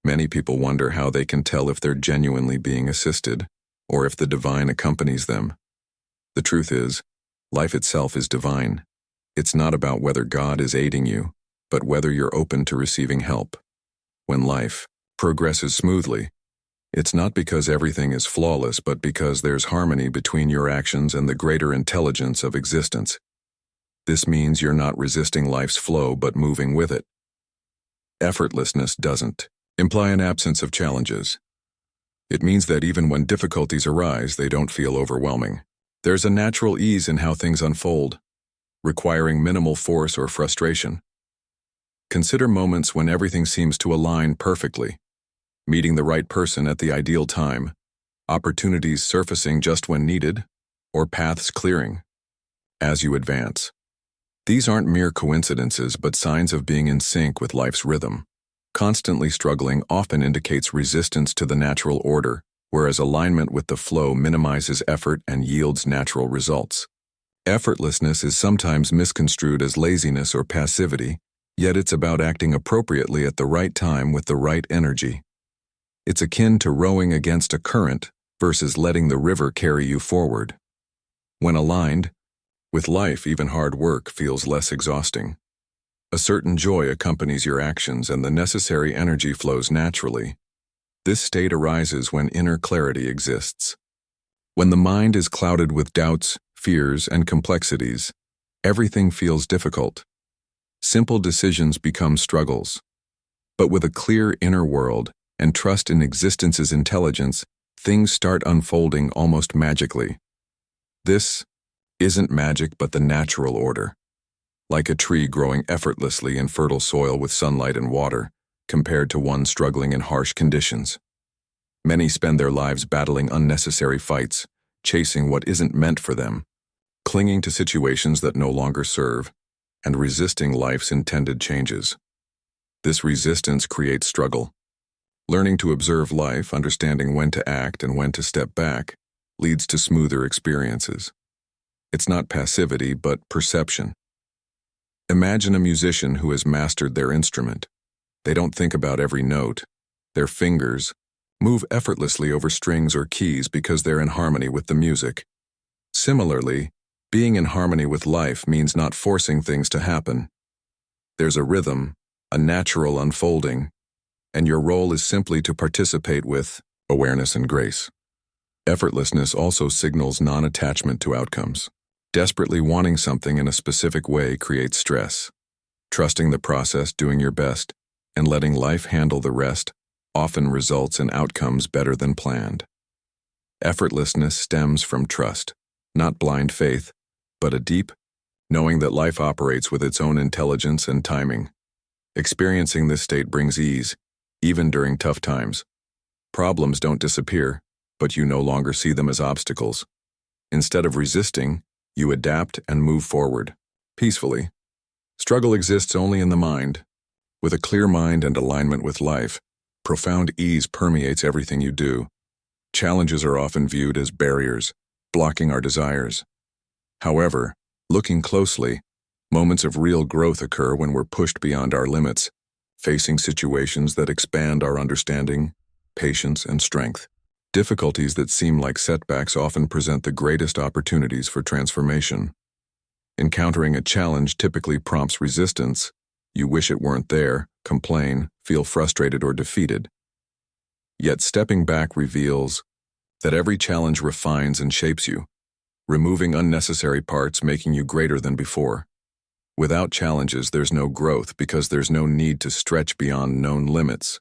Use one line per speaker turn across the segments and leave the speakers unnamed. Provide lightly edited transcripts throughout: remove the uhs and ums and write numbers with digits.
Many people wonder how they can tell if they're genuinely being assisted, or if the divine accompanies them. The truth is, life itself is divine. It's not about whether God is aiding you, but whether you're open to receiving help. When life progresses smoothly, it's not because everything is flawless, but because there's harmony between your actions and the greater intelligence of existence. This means you're not resisting life's flow, but moving with it. Effortlessness doesn't imply an absence of challenges. It means that even when difficulties arise, they don't feel overwhelming. There's a natural ease in how things unfold, requiring minimal force or frustration. Consider moments when everything seems to align perfectly, meeting the right person at the ideal time, opportunities surfacing just when needed, or paths clearing as you advance. These aren't mere coincidences, but signs of being in sync with life's rhythm. Constantly struggling often indicates resistance to the natural order, whereas alignment with the flow minimizes effort and yields natural results. Effortlessness is sometimes misconstrued as laziness or passivity, yet it's about acting appropriately at the right time with the right energy. It's akin to rowing against a current versus letting the river carry you forward. When aligned with life, even hard work feels less exhausting. A certain joy accompanies your actions, and the necessary energy flows naturally. This state arises when inner clarity exists. When the mind is clouded with doubts, fears, and complexities, everything feels difficult. Simple decisions become struggles. But with a clear inner world and trust in existence's intelligence, things start unfolding almost magically. This isn't magic, but the natural order. Like a tree growing effortlessly in fertile soil with sunlight and water, compared to one struggling in harsh conditions. Many spend their lives battling unnecessary fights, chasing what isn't meant for them, clinging to situations that no longer serve, and resisting life's intended changes. This resistance creates struggle. Learning to observe life, understanding when to act and when to step back, leads to smoother experiences. It's not passivity, but perception. Imagine a musician who has mastered their instrument. They don't think about every note. Their fingers move effortlessly over strings or keys because they're in harmony with the music. Similarly, being in harmony with life means not forcing things to happen. There's a rhythm, a natural unfolding, and your role is simply to participate with awareness and grace. Effortlessness also signals non-attachment to outcomes. Desperately wanting something in a specific way creates stress. Trusting the process, doing your best, and letting life handle the rest often results in outcomes better than planned. Effortlessness stems from trust, not blind faith, but a deep knowing that life operates with its own intelligence and timing. Experiencing this state brings ease, even during tough times. Problems don't disappear, but you no longer see them as obstacles. Instead of resisting, you adapt and move forward, peacefully. Struggle exists only in the mind. With a clear mind and alignment with life, profound ease permeates everything you do. Challenges are often viewed as barriers, blocking our desires. However, looking closely, moments of real growth occur when we're pushed beyond our limits, facing situations that expand our understanding, patience, and strength. Difficulties that seem like setbacks often present the greatest opportunities for transformation. Encountering a challenge typically prompts resistance. You wish it weren't there, complain, feel frustrated or defeated. Yet stepping back reveals that every challenge refines and shapes you, removing unnecessary parts, making you greater than before. Without challenges, there's no growth because there's no need to stretch beyond known limits.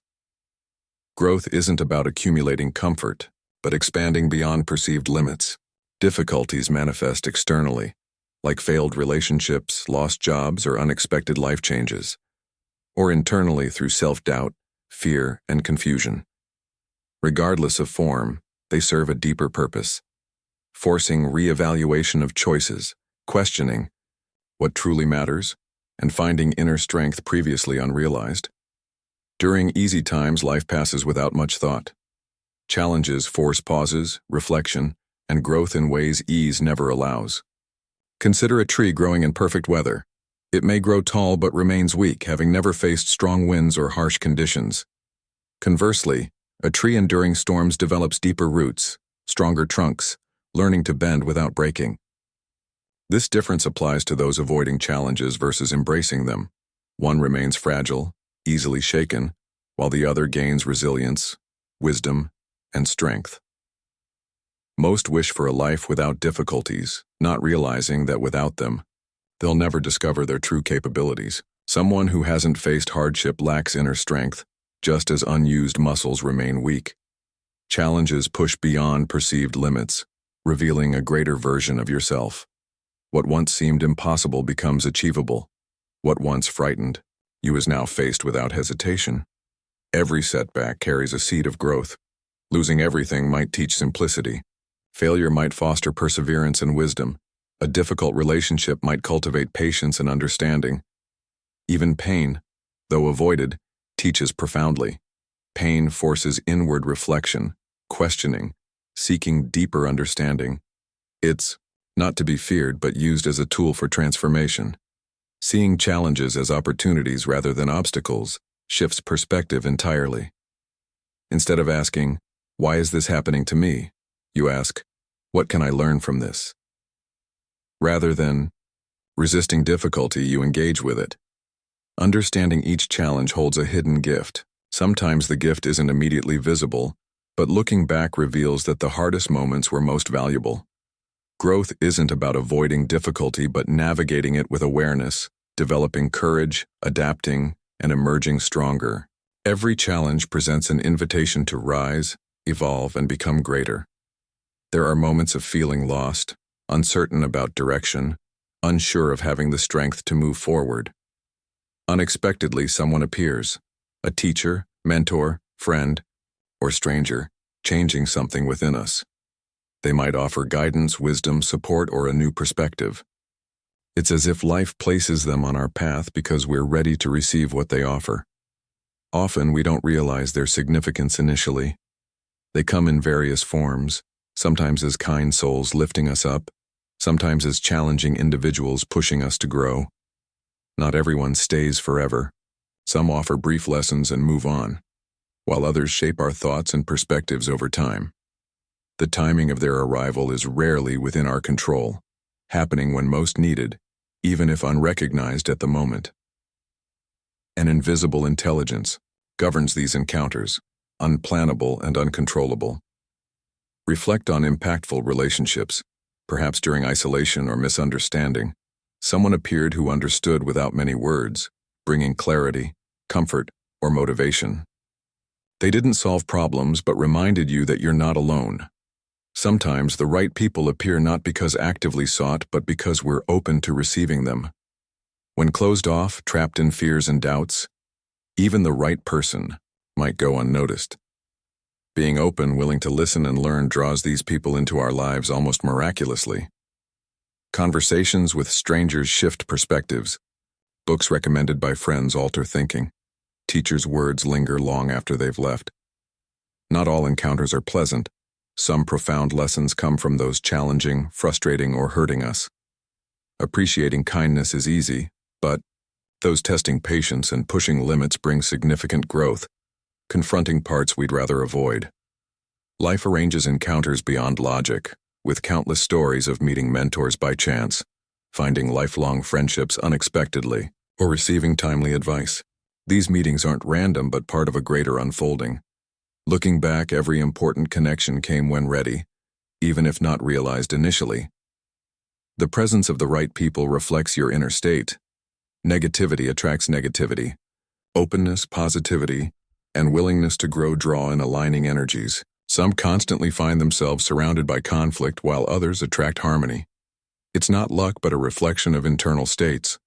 Growth isn't about accumulating comfort, but expanding beyond perceived limits. Difficulties manifest externally, like failed relationships, lost jobs, or unexpected life changes, or internally through self-doubt, fear, and confusion. Regardless of form, they serve a deeper purpose, forcing re-evaluation of choices, questioning what truly matters, and finding inner strength previously unrealized. During easy times, life passes without much thought. Challenges force pauses, reflection, and growth in ways ease never allows. Consider a tree growing in perfect weather. It may grow tall but remains weak, having never faced strong winds or harsh conditions. Conversely, a tree enduring storms develops deeper roots, stronger trunks, learning to bend without breaking. This difference applies to those avoiding challenges versus embracing them. One remains fragile, easily shaken, while the other gains resilience, wisdom, and strength. Most wish for a life without difficulties, not realizing that without them, they'll never discover their true capabilities. Someone who hasn't faced hardship lacks inner strength, just as unused muscles remain weak. Challenges push beyond perceived limits, revealing a greater version of yourself. What once seemed impossible becomes achievable. What once frightened you is now faced without hesitation. Every setback carries a seed of growth. Losing everything might teach simplicity. Failure might foster perseverance and wisdom. A difficult relationship might cultivate patience and understanding. Even pain, though avoided, teaches profoundly. Pain forces inward reflection, questioning, seeking deeper understanding. It's not to be feared but used as a tool for transformation. Seeing challenges as opportunities rather than obstacles shifts perspective entirely. Instead of asking, "Why is this happening to me?" you ask, "What can I learn from this?" Rather than resisting difficulty, you engage with it. Understanding each challenge holds a hidden gift. Sometimes the gift isn't immediately visible, but looking back reveals that the hardest moments were most valuable. Growth isn't about avoiding difficulty but navigating it with awareness, developing courage, adapting, and emerging stronger. Every challenge presents an invitation to rise, evolve, and become greater. There are moments of feeling lost, uncertain about direction, unsure of having the strength to move forward. Unexpectedly, someone appears, a teacher, mentor, friend, or stranger, changing something within us. They might offer guidance, wisdom, support, or a new perspective. It's as if life places them on our path because we're ready to receive what they offer. Often we don't realize their significance initially. They come in various forms, sometimes as kind souls lifting us up, sometimes as challenging individuals pushing us to grow. Not everyone stays forever. Some offer brief lessons and move on, while others shape our thoughts and perspectives over time. The timing of their arrival is rarely within our control, happening when most needed, even if unrecognized at the moment. An invisible intelligence governs these encounters, unplannable and uncontrollable. Reflect on impactful relationships. Perhaps during isolation or misunderstanding, someone appeared who understood without many words, bringing clarity, comfort, or motivation. They didn't solve problems but reminded you that you're not alone. Sometimes the right people appear not because actively sought but because we're open to receiving them. When closed off, trapped in fears and doubts, even the right person might go unnoticed. Being open, willing to listen and learn draws these people into our lives almost miraculously. Conversations with strangers shift perspectives. Books recommended by friends alter thinking. Teachers' words linger long after they've left. Not all encounters are pleasant. Some profound lessons come from those challenging, frustrating, or hurting us. Appreciating kindness is easy, but those testing patience and pushing limits bring significant growth, confronting parts we'd rather avoid. Life arranges encounters beyond logic, with countless stories of meeting mentors by chance, finding lifelong friendships unexpectedly, or receiving timely advice. These meetings aren't random but part of a greater unfolding. Looking back, every important connection came when ready, even if not realized initially. The presence of the right people reflects your inner state. Negativity attracts negativity. Openness, positivity, and willingness to grow draw in aligning energies. Some constantly find themselves surrounded by conflict while others attract harmony. It's not luck but a reflection of internal states.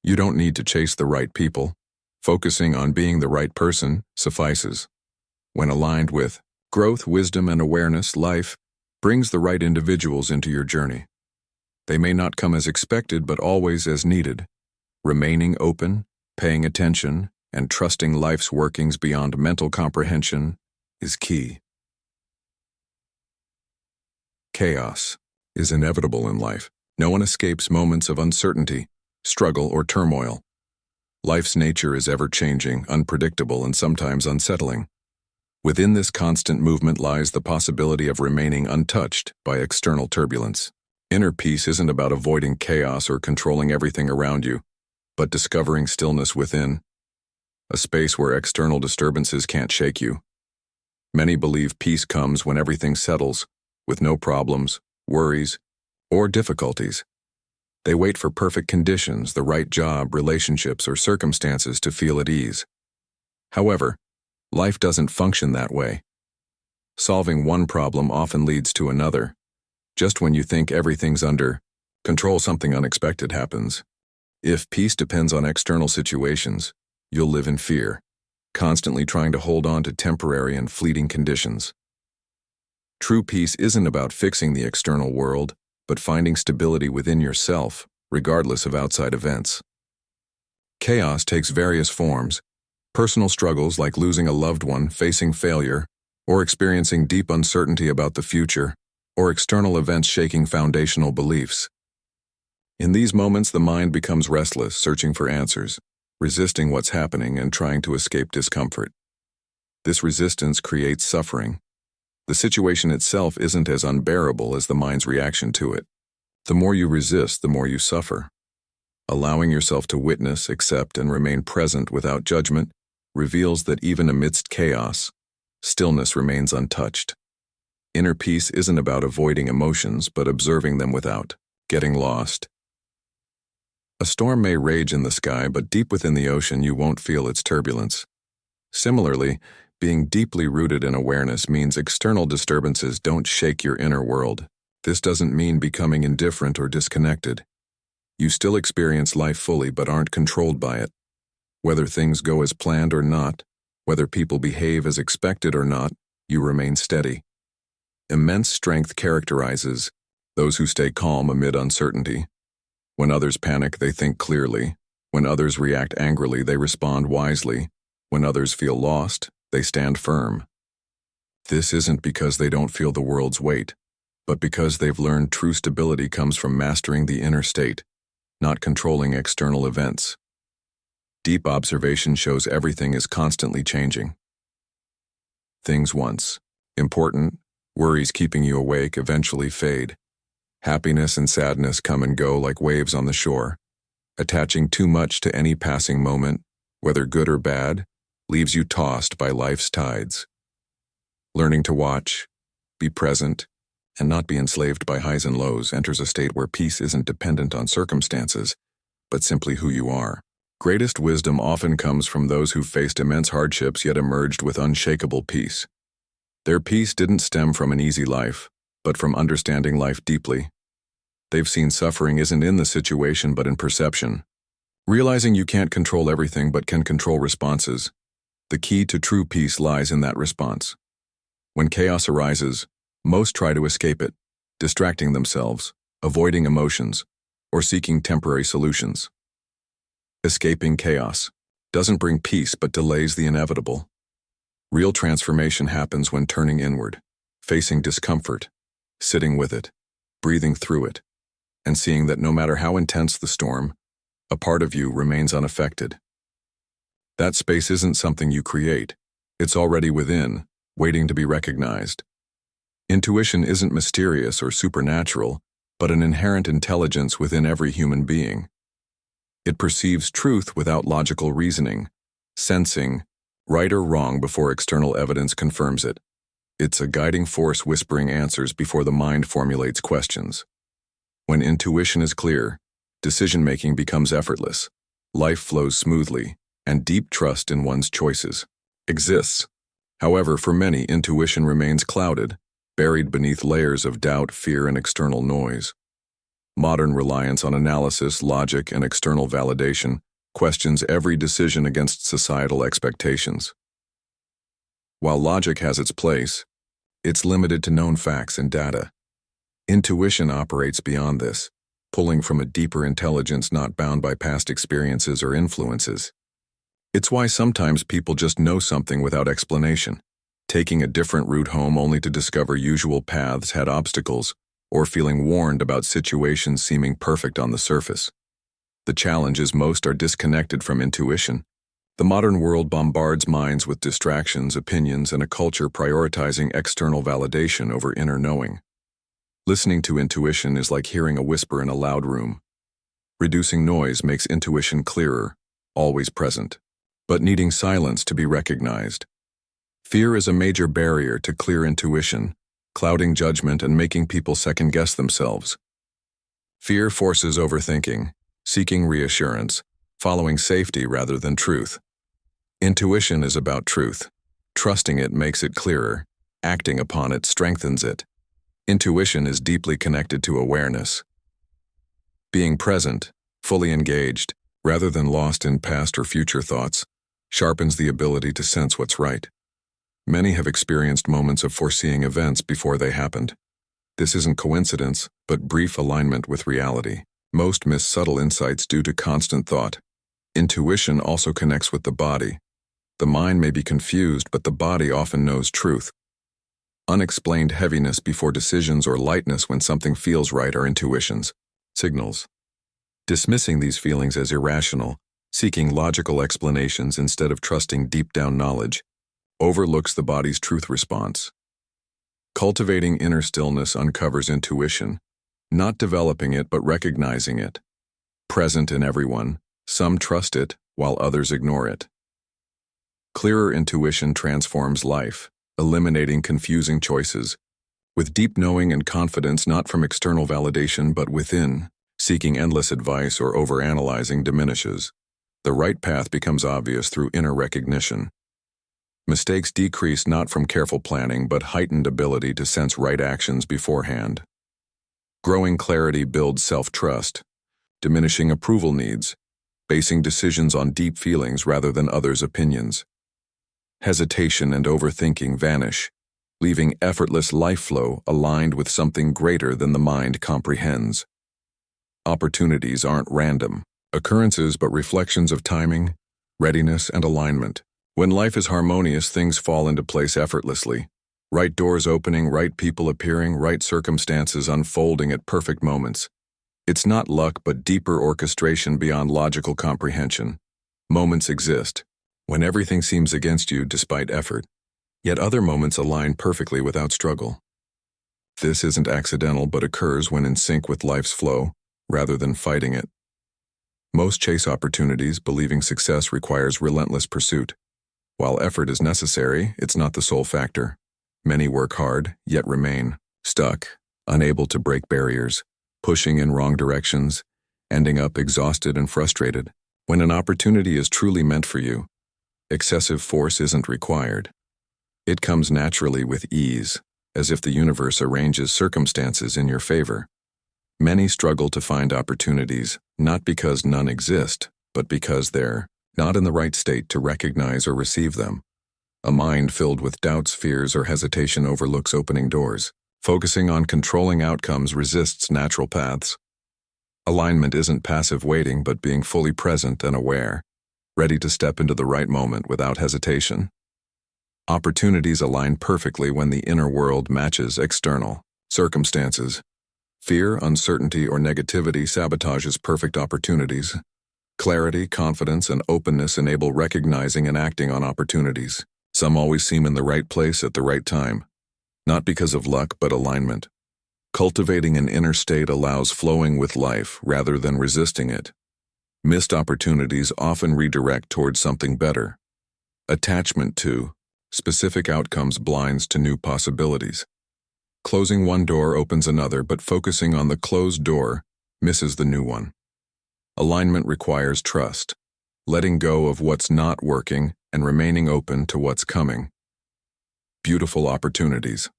You don't need to chase the right people. Focusing on being the right person suffices. When aligned with growth, wisdom, and awareness, life brings the right individuals into your journey. They may not come as expected but always as needed. Remaining open, paying attention, and trusting life's workings beyond mental comprehension is key. Chaos is inevitable in life. No one escapes moments of uncertainty, struggle, or turmoil. Life's nature is ever-changing, unpredictable, and sometimes unsettling. Within this constant movement lies the possibility of remaining untouched by external turbulence. Inner peace isn't about avoiding chaos or controlling everything around you, but discovering stillness within, a space where external disturbances can't shake you. Many believe peace comes when everything settles, with no problems, worries, or difficulties. They wait for perfect conditions, the right job, relationships, or circumstances to feel at ease. However, life doesn't function that way. Solving one problem often leads to another. Just when you think everything's under control, something unexpected happens. If peace depends on external situations, you'll live in fear, constantly trying to hold on to temporary and fleeting conditions. True peace isn't about fixing the external world, but finding stability within yourself, regardless of outside events. Chaos takes various forms: personal struggles like losing a loved one, facing failure, or experiencing deep uncertainty about the future, or external events shaking foundational beliefs. In these moments, the mind becomes restless, searching for answers, resisting what's happening and trying to escape discomfort. This resistance creates suffering. The situation itself isn't as unbearable as the mind's reaction to it. The more you resist, the more you suffer. Allowing yourself to witness, accept, and remain present without judgment reveals that even amidst chaos, stillness remains untouched. Inner peace isn't about avoiding emotions, but observing them without getting lost. A storm may rage in the sky, but deep within the ocean you won't feel its turbulence. Similarly, being deeply rooted in awareness means external disturbances don't shake your inner world. This doesn't mean becoming indifferent or disconnected. You still experience life fully but aren't controlled by it. Whether things go as planned or not, whether people behave as expected or not, you remain steady. Immense strength characterizes those who stay calm amid uncertainty. When others panic, they think clearly. When others react angrily, they respond wisely. When others feel lost, they stand firm. This isn't because they don't feel the world's weight, but because they've learned true stability comes from mastering the inner state, not controlling external events. Deep observation shows everything is constantly changing. Things once important, worries keeping you awake, eventually fade. Happiness and sadness come and go like waves on the shore. Attaching too much to any passing moment, whether good or bad, leaves you tossed by life's tides. Learning to watch, be present, and not be enslaved by highs and lows enters a state where peace isn't dependent on circumstances, but simply who you are. Greatest wisdom often comes from those who faced immense hardships yet emerged with unshakable peace. Their peace didn't stem from an easy life, but from understanding life deeply. They've seen suffering isn't in the situation but in perception. Realizing you can't control everything but can control responses. The key to true peace lies in that response. When chaos arises, most try to escape it, distracting themselves, avoiding emotions, or seeking temporary solutions. Escaping chaos doesn't bring peace but delays the inevitable. Real transformation happens when turning inward, facing discomfort, sitting with it, breathing through it, and seeing that no matter how intense the storm, a part of you remains unaffected. That space isn't something you create. It's already within, waiting to be recognized. Intuition isn't mysterious or supernatural, but an inherent intelligence within every human being. It perceives truth without logical reasoning, sensing right or wrong before external evidence confirms it. It's a guiding force whispering answers before the mind formulates questions. When intuition is clear, decision-making becomes effortless, life flows smoothly, and deep trust in one's choices exists. However, for many, intuition remains clouded, buried beneath layers of doubt, fear, and external noise. Modern reliance on analysis, logic, and external validation questions every decision against societal expectations. While logic has its place, it's limited to known facts and data. Intuition operates beyond this, pulling from a deeper intelligence not bound by past experiences or influences. It's why sometimes people just know something without explanation, taking a different route home only to discover usual paths had obstacles, or feeling warned about situations seeming perfect on the surface. The challenge is most are disconnected from intuition. The modern world bombards minds with distractions, opinions, and a culture prioritizing external validation over inner knowing. Listening to intuition is like hearing a whisper in a loud room. Reducing noise makes intuition clearer, always present, but needing silence to be recognized. Fear is a major barrier to clear intuition, clouding judgment and making people second-guess themselves. Fear forces overthinking, seeking reassurance, following safety rather than truth. Intuition is about truth. Trusting it makes it clearer. Acting upon it strengthens it. Intuition is deeply connected to awareness. Being present, fully engaged, rather than lost in past or future thoughts, sharpens the ability to sense what's right. Many have experienced moments of foreseeing events before they happened. This isn't coincidence, but brief alignment with reality. Most miss subtle insights due to constant thought. Intuition also connects with the body. The mind may be confused, but the body often knows truth. Unexplained heaviness before decisions or lightness when something feels right are intuitions, signals. Dismissing these feelings as irrational, seeking logical explanations instead of trusting deep-down knowledge, overlooks the body's truth response. Cultivating inner stillness uncovers intuition, not developing it but recognizing it. Present in everyone, some trust it while others ignore it. Clearer intuition transforms life, eliminating confusing choices. With deep knowing and confidence not from external validation but within, seeking endless advice or overanalyzing diminishes. The right path becomes obvious through inner recognition. Mistakes decrease not from careful planning but heightened ability to sense right actions beforehand. Growing clarity builds self-trust, diminishing approval needs, basing decisions on deep feelings rather than others' opinions. Hesitation and overthinking vanish, leaving effortless life flow aligned with something greater than the mind comprehends. Opportunities aren't random occurrences but reflections of timing, readiness, and alignment. When life is harmonious, things fall into place effortlessly. Right doors opening, right people appearing, right circumstances unfolding at perfect moments. It's not luck but deeper orchestration beyond logical comprehension. Moments exist when everything seems against you despite effort, yet other moments align perfectly without struggle. This isn't accidental but occurs when in sync with life's flow, rather than fighting it. Most chase opportunities, believing success requires relentless pursuit. While effort is necessary, it's not the sole factor. Many work hard, yet remain stuck, unable to break barriers, pushing in wrong directions, ending up exhausted and frustrated. When an opportunity is truly meant for you, excessive force isn't required. It comes naturally with ease, as if the universe arranges circumstances in your favor. Many struggle to find opportunities, not because none exist, but because they're not in the right state to recognize or receive them. A mind filled with doubts, fears, or hesitation overlooks opening doors. Focusing on controlling outcomes resists natural paths. Alignment isn't passive waiting, but being fully present and aware, ready to step into the right moment without hesitation. Opportunities align perfectly when the inner world matches external circumstances. Fear, uncertainty, or negativity sabotages perfect opportunities. Clarity, confidence, and openness enable recognizing and acting on opportunities. Some always seem in the right place at the right time, not because of luck but alignment. Cultivating an inner state allows flowing with life rather than resisting it. Missed opportunities often redirect towards something better. Attachment to specific outcomes blinds to new possibilities. Closing one door opens another, but focusing on the closed door misses the new one. Alignment requires trust, letting go of what's not working and remaining open to what's coming. Beautiful opportunities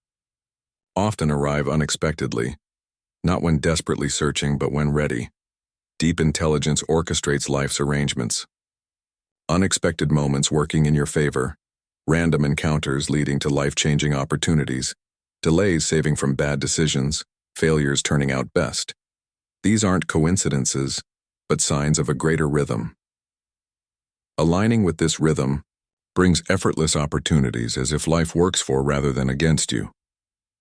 often arrive unexpectedly, not when desperately searching but when ready. Deep intelligence orchestrates life's arrangements. Unexpected moments working in your favor, random encounters leading to life-changing opportunities, delays saving from bad decisions, failures turning out best. These aren't coincidences, but signs of a greater rhythm. Aligning with this rhythm brings effortless opportunities as if life works for rather than against you.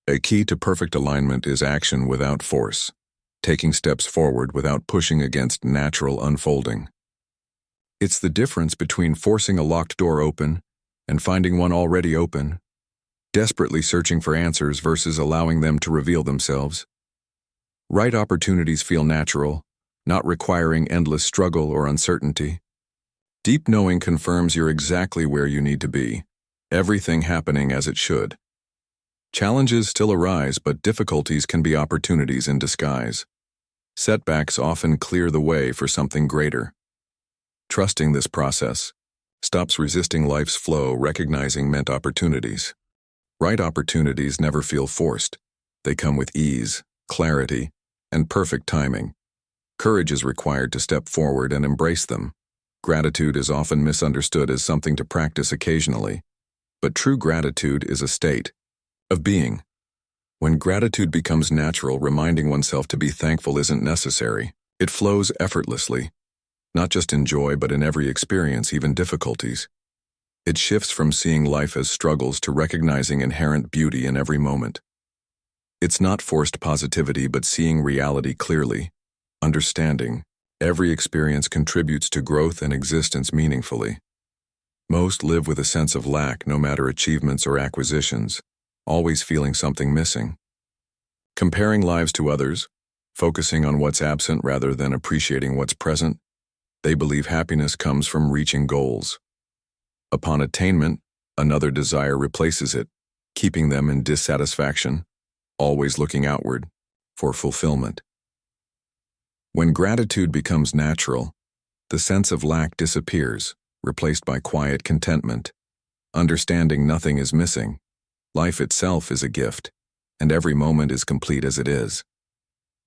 A key to perfect alignment is action without force, taking steps forward without pushing against natural unfolding. It's the difference between forcing a locked door open and finding one already open, desperately searching for answers versus allowing them to reveal themselves. Right opportunities feel natural, not requiring endless struggle or uncertainty. Deep knowing confirms you're exactly where you need to be, everything happening as it should. Challenges still arise, but difficulties can be opportunities in disguise. Setbacks often clear the way for something greater. Trusting this process stops resisting life's flow, recognizing meant opportunities. Right opportunities never feel forced. They come with ease, clarity, and perfect timing. Courage is required to step forward and embrace them. Gratitude is often misunderstood as something to practice occasionally, but true gratitude is a state of being. When gratitude becomes natural, reminding oneself to be thankful isn't necessary. It flows effortlessly, not just in joy but in every experience, even difficulties. It shifts from seeing life as struggles to recognizing inherent beauty in every moment. It's not forced positivity but seeing reality clearly, understanding every experience contributes to growth and existence meaningfully. Most live with a sense of lack, no matter achievements or acquisitions, always feeling something missing. Comparing lives to others, focusing on what's absent rather than appreciating what's present, they believe happiness comes from reaching goals. Upon attainment, another desire replaces it, keeping them in dissatisfaction, always looking outward for fulfillment. When gratitude becomes natural, the sense of lack disappears, replaced by quiet contentment. Understanding nothing is missing. Life itself is a gift, and every moment is complete as it is.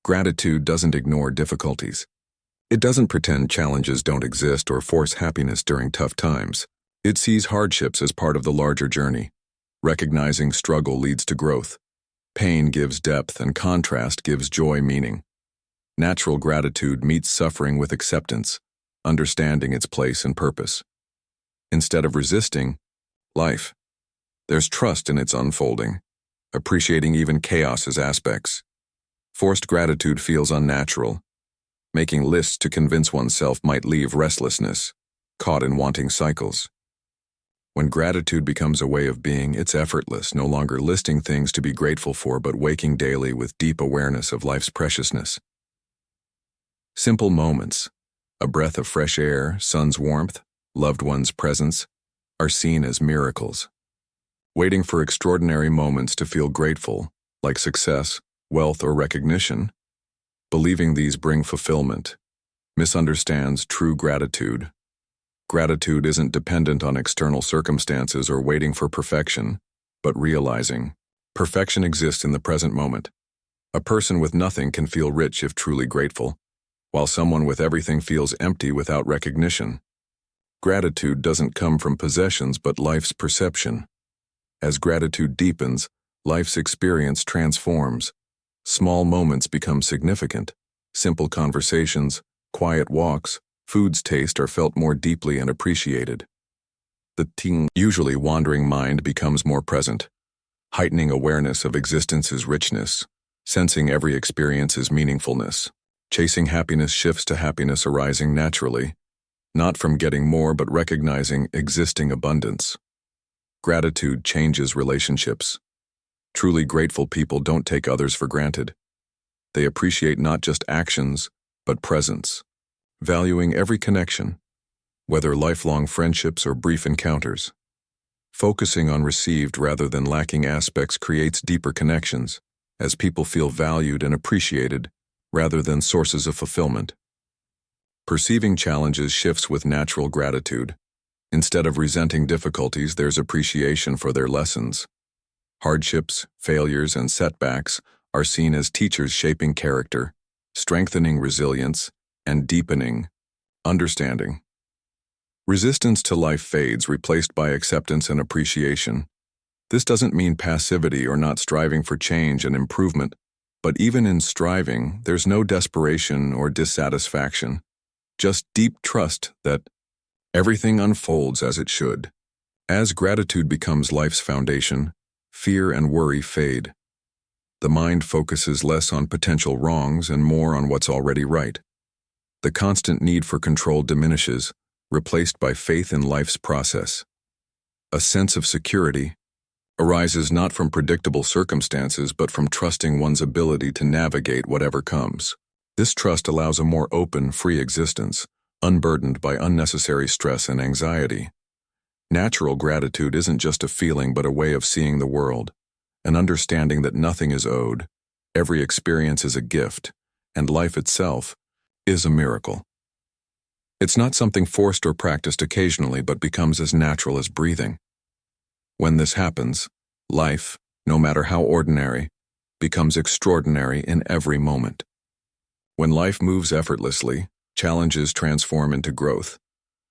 Gratitude doesn't ignore difficulties. It doesn't pretend challenges don't exist or force happiness during tough times. It sees hardships as part of the larger journey. Recognizing struggle leads to growth. Pain gives depth and contrast gives joy meaning. Natural gratitude meets suffering with acceptance, understanding its place and purpose. Instead of resisting life, there's trust in its unfolding, appreciating even chaos's aspects. Forced gratitude feels unnatural. Making lists to convince oneself might leave restlessness, caught in wanting cycles. When gratitude becomes a way of being, it's effortless, no longer listing things to be grateful for but waking daily with deep awareness of life's preciousness. Simple moments, a breath of fresh air, sun's warmth, loved one's presence, are seen as miracles. Waiting for extraordinary moments to feel grateful, like success, wealth, or recognition, believing these bring fulfillment, misunderstands true gratitude. Gratitude isn't dependent on external circumstances or waiting for perfection, but realizing perfection exists in the present moment. A person with nothing can feel rich if truly grateful, while someone with everything feels empty without recognition. Gratitude doesn't come from possessions but life's perception. As gratitude deepens, life's experience transforms. Small moments become significant. Simple conversations, quiet walks, food's taste are felt more deeply and appreciated. The usually wandering mind becomes more present, heightening awareness of existence's richness, sensing every experience's meaningfulness. Chasing happiness shifts to happiness arising naturally, not from getting more but recognizing existing abundance. Gratitude changes relationships. Truly grateful people don't take others for granted. They appreciate not just actions, but presence, valuing every connection, whether lifelong friendships or brief encounters. Focusing on received rather than lacking aspects creates deeper connections, as people feel valued and appreciated rather than sources of fulfillment. Perceiving challenges shifts with natural gratitude. Instead of resenting difficulties, there's appreciation for their lessons. Hardships, failures, and setbacks are seen as teachers shaping character, strengthening resilience, and deepening understanding. Resistance to life fades, replaced by acceptance and appreciation. This doesn't mean passivity or not striving for change and improvement, but even in striving, there's no desperation or dissatisfaction, just deep trust that everything unfolds as it should. As gratitude becomes life's foundation, fear and worry fade. The mind focuses less on potential wrongs and more on what's already right. The constant need for control diminishes, replaced by faith in life's process. A sense of security arises not from predictable circumstances but from trusting one's ability to navigate whatever comes. This trust allows a more open, free existence, unburdened by unnecessary stress and anxiety. Natural gratitude isn't just a feeling but a way of seeing the world, an understanding that nothing is owed, every experience is a gift, and life itself is a miracle. It's not something forced or practiced occasionally but becomes as natural as breathing. When this happens, life, no matter how ordinary, becomes extraordinary in every moment. When life moves effortlessly, challenges transform into growth,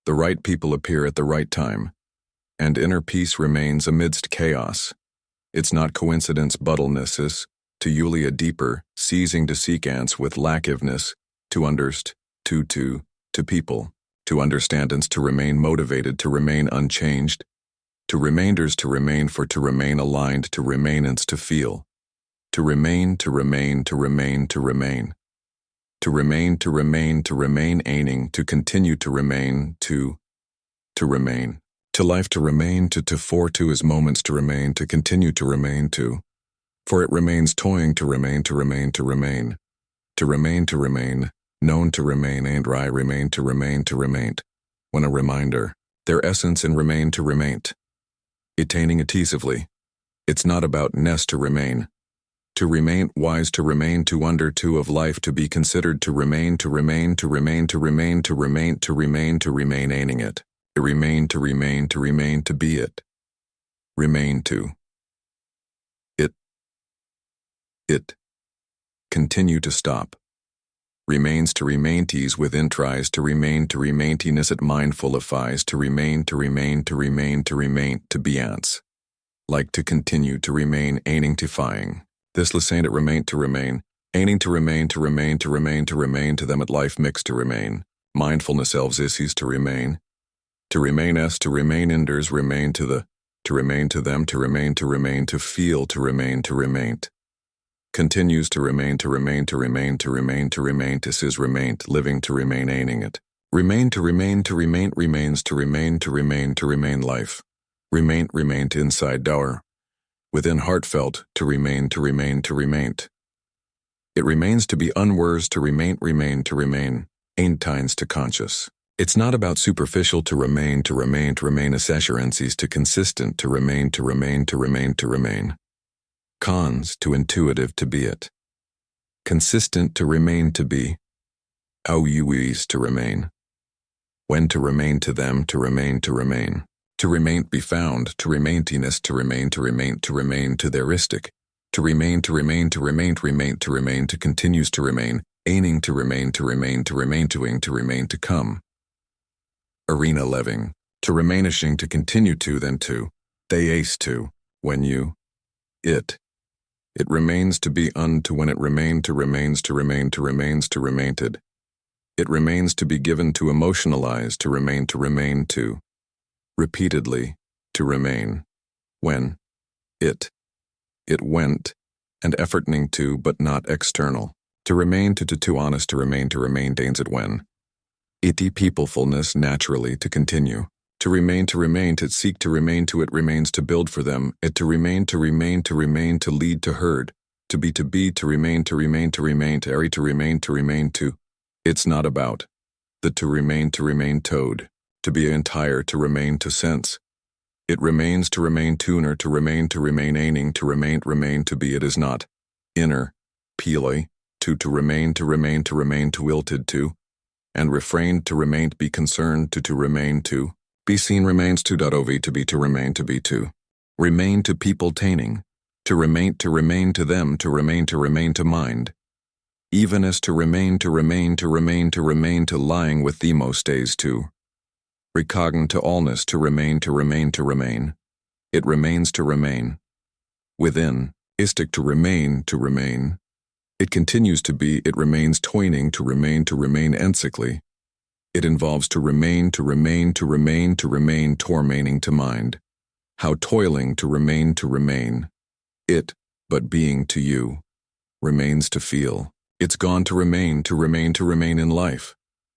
the right people appear at the right time, and inner peace remains amidst chaos. It's not coincidence buttlenesses, to Yulia deeper, ceasing to seek ants with lackiveness, to underst, to people, to understandance to remain motivated, to remain unchanged, to remainders to remain for to remain aligned, to remainance to feel, to remain, to remain, to remain, to remain. To remain, to remain, to remain aining, to continue to remain, to remain. To life to remain, to for to is moments to remain, to continue to remain, to. For it remains toying to remain, to remain, to remain. To remain, to remain, known to remain, and I remain, to remain, to remain. When a reminder, their essence and remain to remain. Attaining attentively. It's not about ness to remain. To remain wise, to remain to under to of life, to be considered, to remain, to remain, to remain, to remain, to remain, to remain, to remain aining it. To remain, to remain, to remain, to be it. Remain to. It. Continue to stop. Remains to remain tease within tries to remain teeness it mindfulifies to remain, to remain, to remain, to remain, to be ants. Like to continue to remain aining to fying. This lasaint it remain to remain, aining to remain, to remain, to remain, to remain to them at life mixed to remain. Mindfulness elves issues to remain. To remain s to remain inders remain to the, to remain to them to remain to feel to remain continues to remain to remain to remain to remain to remain to is remained living to remain aining it. Remain to remain to remain remains to remain to remain to remain life. Remained inside dower. Within heartfelt to remain to remain to remain. It remains to be unwors to remain ain't tines to conscious. It's not about superficial to remain assessurances to consistent to remain cons to intuitive to be it. Consistent to remain to be. Ouues to remain. When to remain to them to remain. To remain be found, to remaintiness to remain to theristic. To remain to continues to remain, aining to remain to come. Arena living, to remainishing to continue to then to, they ace to, when you, it. It remains to be unto when it remains to remains to remained. It remains to be given to emotionalize to remain to. Repeatedly, to remain. When. It went, and efforting to but not external. To remain to honest to remain dains it when. Iti peoplefulness naturally to continue. To remain to seek to remain to it remains to build for them, it to remain to lead to herd, to be to remain to airy to remain to. It's not about the to remain toad, to be entire to remain to sense. It remains to remain tuner to remain aining to remain to be it is not. Inner, pele, to remain to wilted to, and refrained to remain be concerned to remain to. Be seen remains to.ov to be to remain to. Remain to people taining. To remain to them to remain to mind. Even as to remain to lying with the most days to. Recogn to allness to remain. It remains to remain. Within, istic to remain. It continues to be, it remains toining to remain ensically. It involves to remain tormenting to mind. How toiling to remain. It, but being to you, remains to feel. It's gone to remain in life.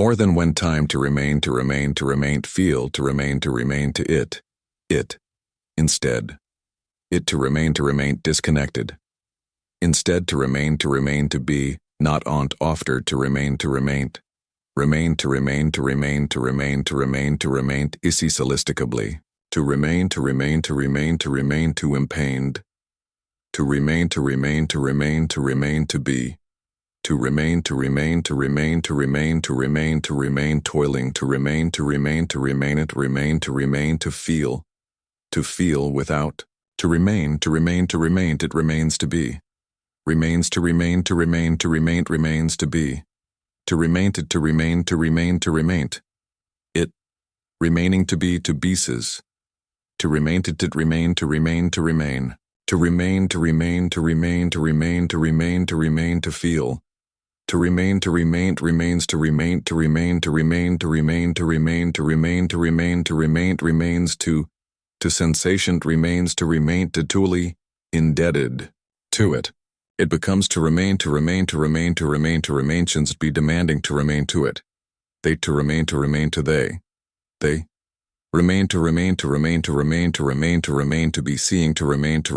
More than when time to remain, feel, to remain to it. Instead. It to remain disconnected. Instead to remain to be, not ont ofter to remain, isi solisticably, to remain to impained, to remain to be, to remain toiling, to remain to feel without, to remain, it remains to be, remains to remain remains to be, to remain it, remaining to be to beses, to remain to remain, to remain to feel, to remain remains to remains to sensation remains to remain to duly indebted to it. It becomes to remain since be demanding to remain to it. They to remain to they. They remain to be seeing to remain to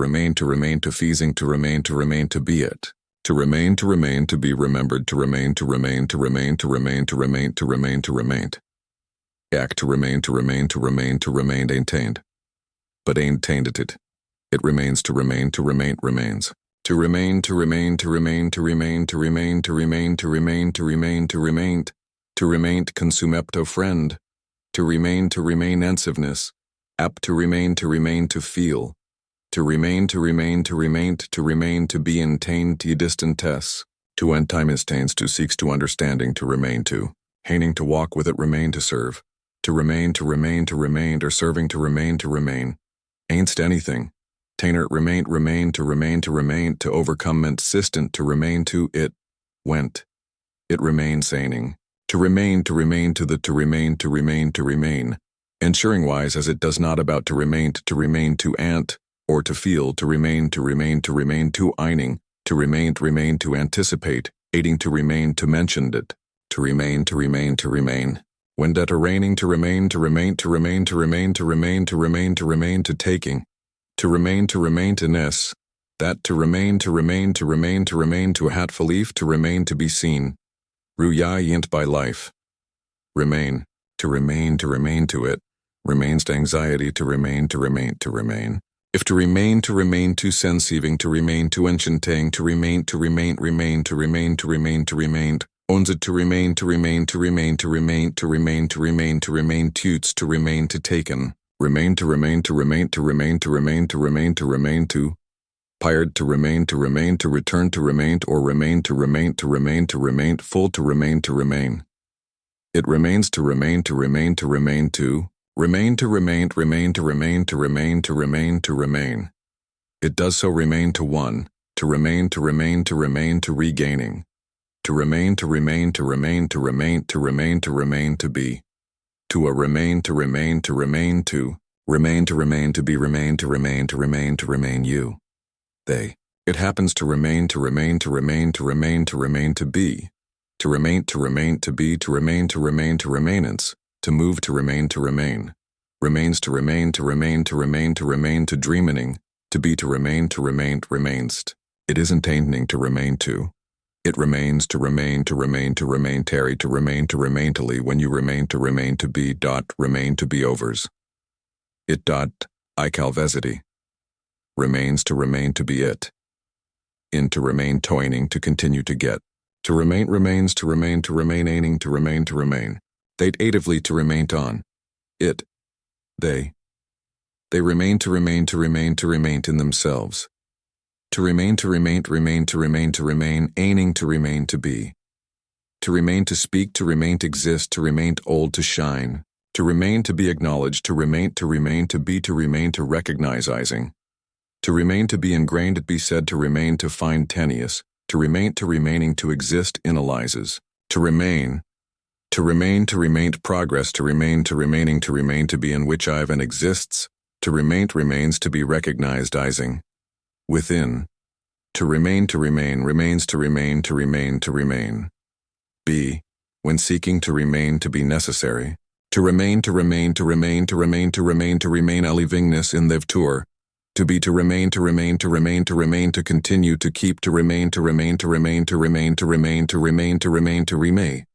feasing to remain to be it. To remain to be remembered to remain act to remain ain't tained. But ain't tainted it. It remains to remains. To remain consumepto friend. To remain ensiveness. Apt to remain to feel. To remain to be intained to distantess. To end time is tains to seeks to understanding to remain to. Haining to walk with it remain to serve. To remain or serving to remain. Ainst anything. Tainer remain to overcome meant sistent to remain to it, went. It remains saining. To remain to the to remain. Ensuring wise as it does not about to remain to ant, or to feel to remain to eining, to remain to anticipate, aiding to remain to mentioned it, to remain. When that reigning to remain to taking, to remain to ness, that to remain to hatful leaf to remain to be seen, ruyant by life, remain to it, remains to anxiety to remain. If to remain to sensiving to remain to enchanting to remain, owns it to remain tutes to remain to taken, remain to pired to remain to return to remain or remain full to remain. It remains to remain to remain to remain. It does so remain to one, to remain to regaining. To remain to be. To a remain to remain you. They. It happens to remain to be. To remain to be to remainance. To move to remain. Remains to remain to dreaming. To be to remain remainst. It isn't tainting to remain to. It remains to remain tarry to remain when you remain to be remain to be overs. It I calvesity. Remains to be it. In to remain toining to continue to get. To remain remains to remain aining to remain. They'd atively to remain on. It. They remain to remain in themselves. To remain, aining to remain to be. To remain to speak, to remain to exist, to remain old to shine. To remain to be acknowledged, to remain to be, to remain to recognizing. To remain to be ingrained, it be said to remain to find tenuous, to remain to remaining to exist analyzes. To remain progress, to remain to be in which I've and exists, to remains to be recognizing. Within. To remain remains to remain. Be. when seeking to remain to be necessary, to remain alivingness in livtur, to be to remain to continue to keep to remain to remain.